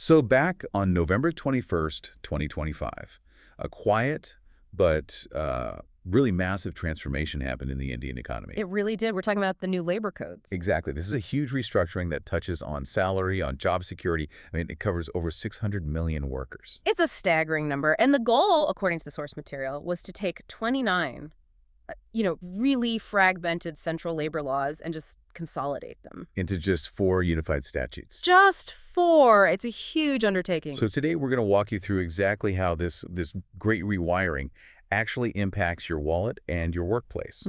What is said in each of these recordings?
So back on November 21st, 2025, a quiet but really massive transformation happened in the Indian economy. It really did. We're talking about the new labor codes. Exactly. This is a huge restructuring that touches on salary, on job security. I mean, it covers over 600 million workers. It's a staggering number. And the goal, according to the source material, was to take 29, really fragmented central labor laws and just consolidate them. Into just 4 unified statutes. Just 4. It's a huge undertaking. So today we're going to walk you through exactly how this great rewiring actually impacts your wallet and your workplace.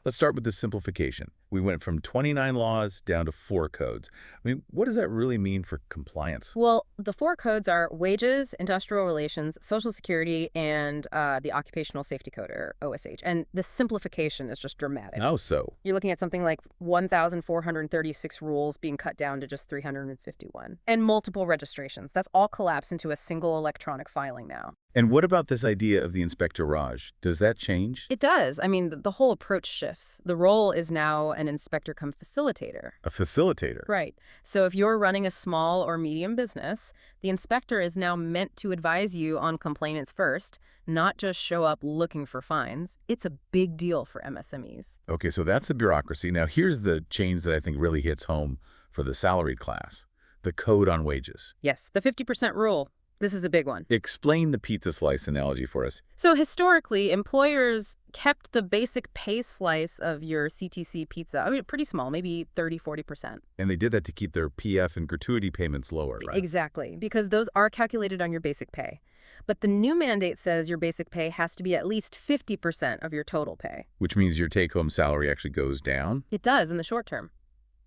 Let's start with the simplification. We went from 29 laws down to 4 codes. I mean, what does that really mean for compliance? Well, the 4 codes are wages, industrial relations, social security, and the occupational safety code, or OSH. And the simplification is just dramatic. How so? You're looking at something like 1,436 rules being cut down to just 351. And multiple registrations. That's all collapsed into a single electronic filing now. And what about this idea of the Inspector Raj? Does that change? It does. I mean, the whole approach shifts. The role is now an inspector come facilitator. A facilitator? Right. So if you're running a small or medium business, the inspector is now meant to advise you on complainants first, not just show up looking for fines. It's a big deal for MSMEs. Okay, so that's the bureaucracy. Now here's the change that I think really hits home for the salaried class. The code on wages. Yes, the 50% rule. This is a big one. Explain the pizza slice analogy for us. So historically, employers kept the basic pay slice of your CTC pizza, I mean, pretty small, maybe 30–40%. And they did that to keep their PF and gratuity payments lower, right? Exactly, because those are calculated on your basic pay. But the new mandate says your basic pay has to be at least 50% of your total pay. Which means your take-home salary actually goes down? It does in the short term,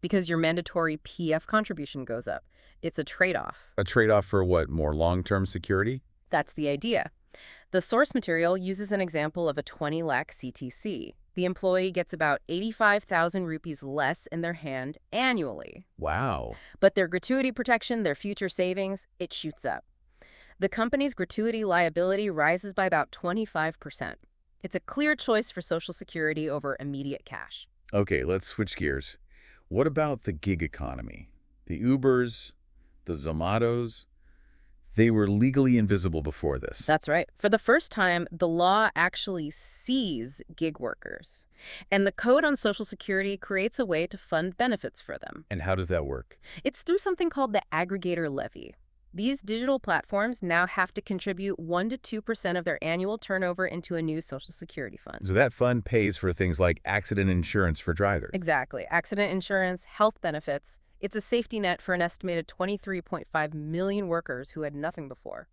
because your mandatory PF contribution goes up. It's a trade-off. A trade-off for what, more long-term security? That's the idea. The source material uses an example of a 20 lakh CTC. The employee gets about 85,000 rupees less in their hand annually. Wow. But their gratuity protection, their future savings, it shoots up. The company's gratuity liability rises by about 25%. It's a clear choice for Social Security over immediate cash. Okay, let's switch gears. What about the gig economy? The Ubers, the Zomatos, they were legally invisible before this. That's right. For the first time, the law actually sees gig workers. And the Code on Social Security creates a way to fund benefits for them. And how does that work? It's through something called the aggregator levy. These digital platforms now have to contribute 1% to 2% of their annual turnover into a new Social Security fund. So that fund pays for things like accident insurance for drivers. Exactly. Accident insurance, health benefits. It's a safety net for an estimated 23.5 million workers who had nothing before.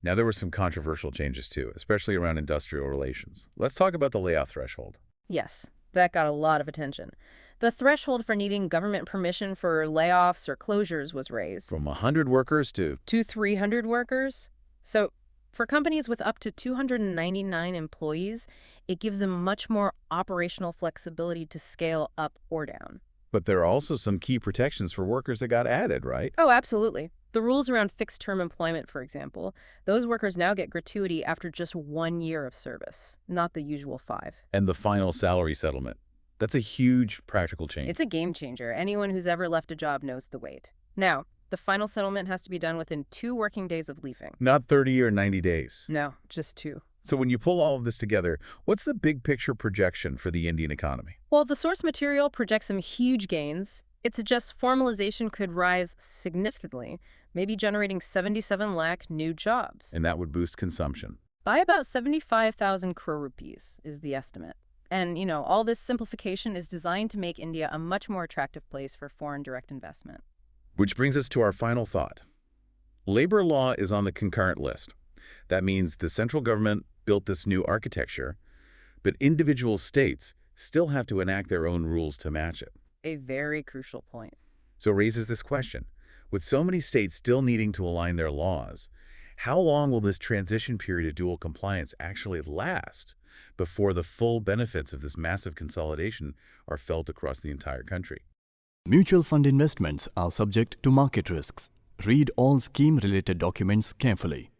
Now, there were some controversial changes too, especially around industrial relations. Let's talk about the layoff threshold. Yes, that got a lot of attention. The threshold for needing government permission for layoffs or closures was raised. From 100 workers to 300 workers. So for companies with up to 299 employees, it gives them much more operational flexibility to scale up or down. But there are also some key protections for workers that got added, right? Oh, absolutely. The rules around fixed-term employment, for example, those workers now get gratuity after just 1 year of service, not the usual 5. And the final salary settlement. That's a huge practical change. It's a game changer. Anyone who's ever left a job knows the wait. Now, the final settlement has to be done within 2 working days of leaving. Not 30 or 90 days. No, just 2. So when you pull all of this together, what's the big picture projection for the Indian economy? Well, the source material projects some huge gains. It suggests formalization could rise significantly, maybe generating 77 lakh new jobs. And that would boost consumption. By about 75,000 crore rupees is the estimate. And, all this simplification is designed to make India a much more attractive place for foreign direct investment. Which brings us to our final thought. Labor law is on the concurrent list. That means the central government built this new architecture, but individual states still have to enact their own rules to match it. A very crucial point. So it raises this question. With so many states still needing to align their laws, how long will this transition period of dual compliance actually last before the full benefits of this massive consolidation are felt across the entire country? Mutual fund investments are subject to market risks. Read all scheme-related documents carefully.